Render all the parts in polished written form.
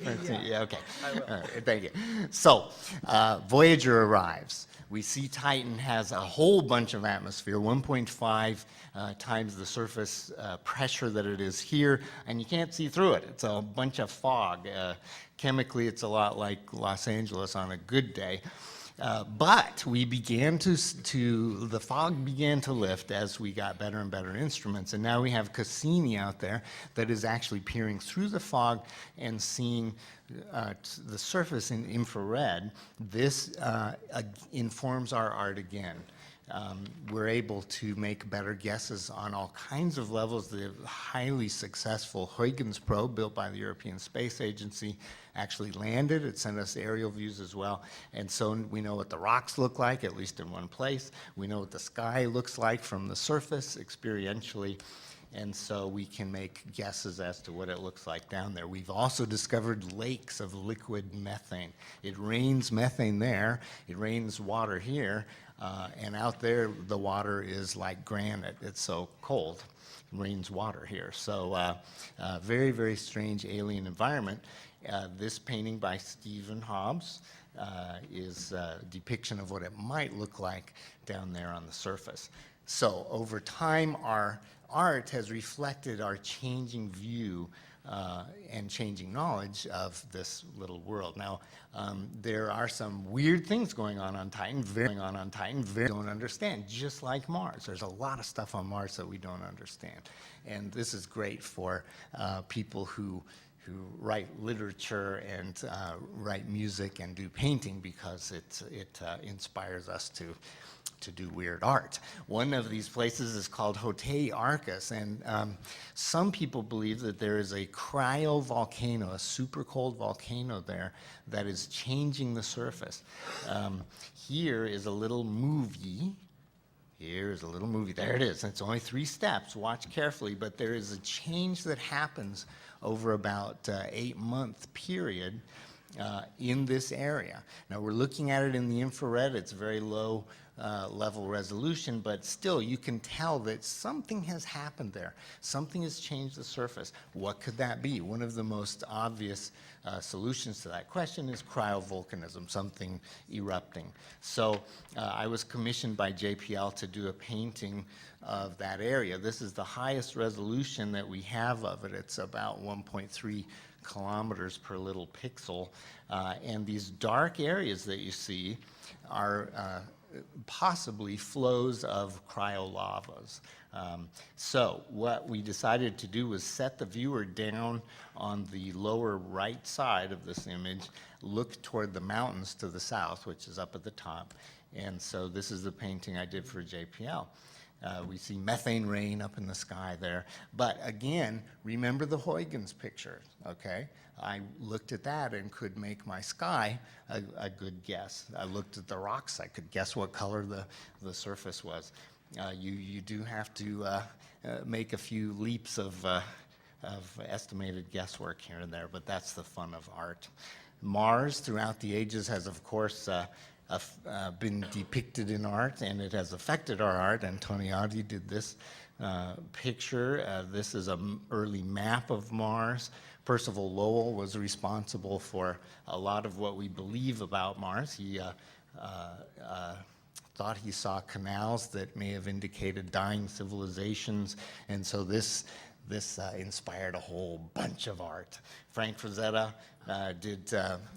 Yeah, okay. I will. All right, thank you. So, Voyager arrives. We see Titan has a whole bunch of atmosphere, 1.5 times the surface pressure that it is here, and you can't see through it. It's a bunch of fog. Chemically, it's a lot like Los Angeles on a good day. But we began the fog began to lift as we got better and better instruments. And now we have Cassini out there that is actually peering through the fog and seeing the surface in infrared. This informs our art again. We're able to make better guesses on all kinds of levels. The highly successful Huygens probe, built by the European Space Agency, actually landed. It sent us aerial views as well. And so we know what the rocks look like, at least in one place. We know what the sky looks like from the surface experientially. And so we can make guesses as to what it looks like down there. We've also discovered lakes of liquid methane. It rains methane there, it rains water here, and out there the water is like granite. It's so cold. It rains water here. So very, very strange alien environment. This painting by Stephen Hobbs is a depiction of what it might look like down there on the surface. So over time, our art has reflected our changing view and changing knowledge of this little world. Now, there are some weird things going on Titan, very don't understand, just like Mars. There's a lot of stuff on Mars that we don't understand. And this is great for people who write literature and write music and do painting, because it inspires us to do weird art. One of these places is called Hotai Arcus, and some people believe that there is a cryovolcano, a super cold volcano there that is changing the surface. Here is a little movie. Here's a little movie. There it is. It's only 3 steps. Watch carefully, but there is a change that happens over about 8-month period in this area. Now we're looking at it in the infrared. It's very low level resolution, but still you can tell that something has happened there. Something has changed the surface. What could that be? One of the most obvious solutions to that question is cryovolcanism, something erupting. So I was commissioned by JPL to do a painting of that area. This is the highest resolution that we have of it. It's about 1.3 kilometers per little pixel. And these dark areas that you see are possibly flows of cryolavas. So what we decided to do was set the viewer down on the lower right side of this image, look toward the mountains to the south, which is up at the top. And so this is the painting I did for JPL. We see methane rain up in the sky there. But again, remember the Huygens picture, okay? I looked at that and could make my sky a good guess. I looked at the rocks, I could guess what color the surface was. You do have to make a few leaps of estimated guesswork here and there, but that's the fun of art. Mars, throughout the ages, has, of course, been depicted in art, and it has affected our art. Antoniadi did this picture. This is an early map of Mars. Percival Lowell was responsible for a lot of what we believe about Mars. He thought he saw canals that may have indicated dying civilizations, and so this inspired a whole bunch of art. Frank Frazetta did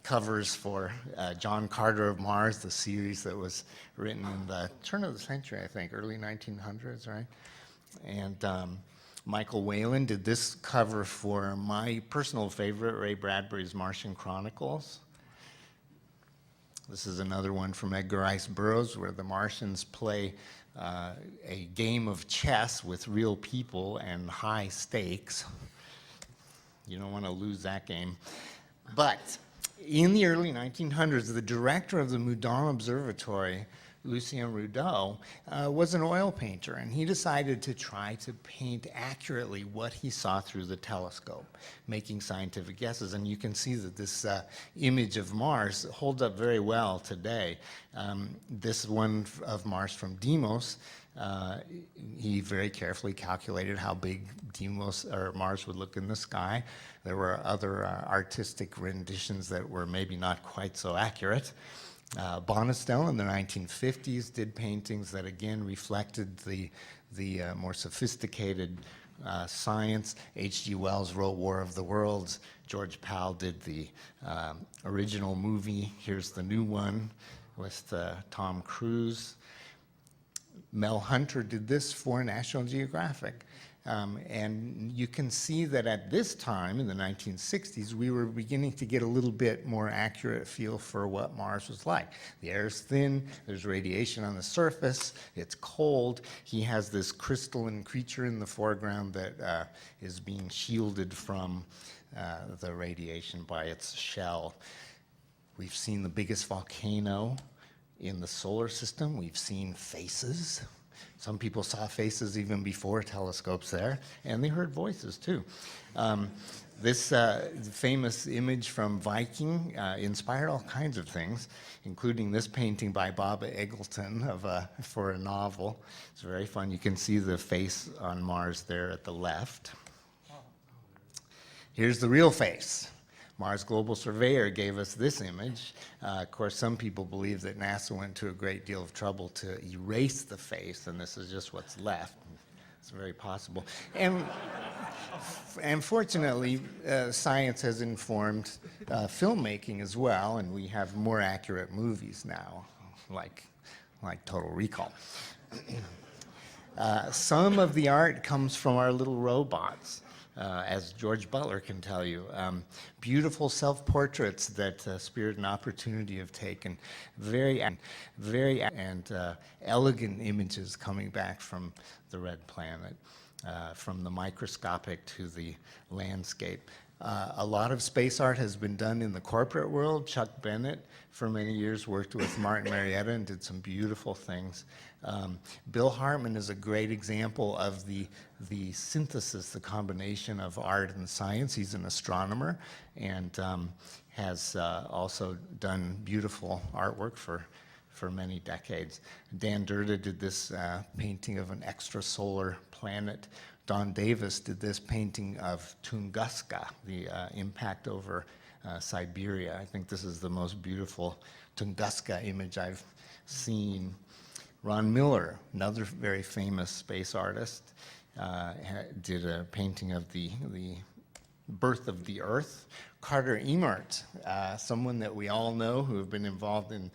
covers for John Carter of Mars, the series that was written in the turn of the century, I think, early 1900s, right? And Michael Whalen did this cover for my personal favorite, Ray Bradbury's Martian Chronicles. This is another one from Edgar Rice Burroughs, where the Martians play a game of chess with real people and high stakes. You don't want to lose that game. But in the early 1900s, the director of the Meudon Observatory, Lucien Rudeau, was an oil painter, and he decided to try to paint accurately what he saw through the telescope, making scientific guesses. And you can see that this image of Mars holds up very well today. This one of Mars from Deimos uh, he very carefully calculated how big Deimos or Mars would look in the sky. There were other artistic renditions that were maybe not quite so accurate. Bonestell in the 1950s did paintings that again reflected the more sophisticated science. H.G. Wells wrote War of the Worlds. George Pal did the original movie. Here's the new one with Tom Cruise. Mel Hunter did this for National Geographic. And you can see that at this time, in the 1960s, we were beginning to get a little bit more accurate feel for what Mars was like. The air is thin, there's radiation on the surface, it's cold. He has this crystalline creature in the foreground that is being shielded from the radiation by its shell. We've seen the biggest volcano in the solar system. We've seen faces. Some people saw faces even before telescopes there, and they heard voices too. This famous image from Viking inspired all kinds of things, including this painting by Bob Eggleton for a novel. It's very fun. You can see the face on Mars there at the left. Here's the real face. Mars Global Surveyor gave us this image. Of course, some people believe that NASA went to a great deal of trouble to erase the face, and this is just what's left. It's very possible. And fortunately, science has informed filmmaking as well, and we have more accurate movies now, like Total Recall. Some of the art comes from our little robots. As George Butler can tell you. Beautiful self-portraits that Spirit and Opportunity have taken. Very elegant images coming back from the red planet, from the microscopic to the landscape. A lot of space art has been done in the corporate world. Chuck Bennett, for many years, worked with Martin Marietta and did some beautiful things. Bill Hartman is a great example of the synthesis, the combination of art and science. He's an astronomer and has also done beautiful artwork for many decades. Dan Derda did this painting of an extrasolar planet. Don Davis did this painting of Tunguska, the impact over Siberia. I think this is the most beautiful Tunguska image I've seen. Ron Miller, another very famous space artist, did a painting of the birth of the Earth. Carter Emert, someone that we all know who have been involved in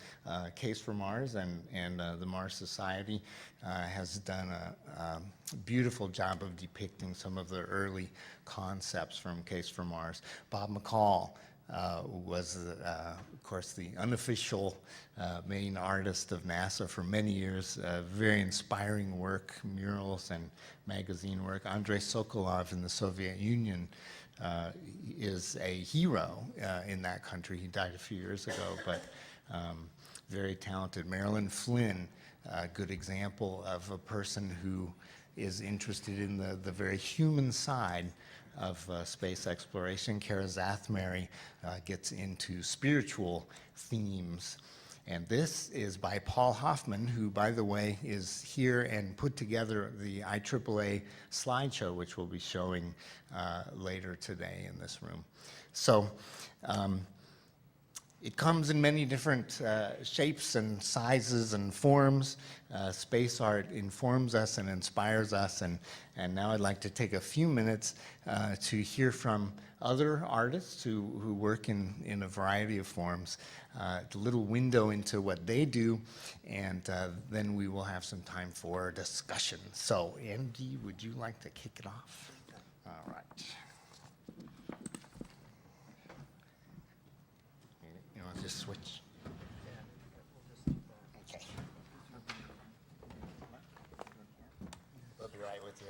Case for Mars and the Mars Society, has done a beautiful job of depicting some of the early concepts from Case for Mars. Bob McCall was, of course, the unofficial main artist of NASA for many years. Very inspiring work, murals and magazine work. Andrei Sokolov in the Soviet Union is a hero in that country. He died a few years ago, but very talented. Marilyn Flynn, a good example of a person who is interested in the very human side of space exploration. Kara Zathmary gets into spiritual themes. And this is by Paul Hoffman, who, by the way, is here and put together the IAAA slideshow, which we'll be showing later today in this room. So it comes in many different shapes and sizes and forms. Space art informs us and inspires us. And now I'd like to take a few minutes to hear from other artists who work in a variety of forms, a little window into what they do, and then we will have some time for discussion. So, Andy, would you like to kick it off? All right. You want to just switch? Okay. We'll be right with you.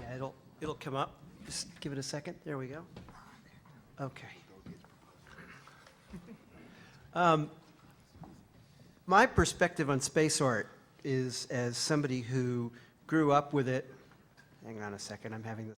Yeah, it'll come up. Just give it a second. There we go. Okay. My perspective on space art is as somebody who grew up with it. Hang on a second, I'm having this.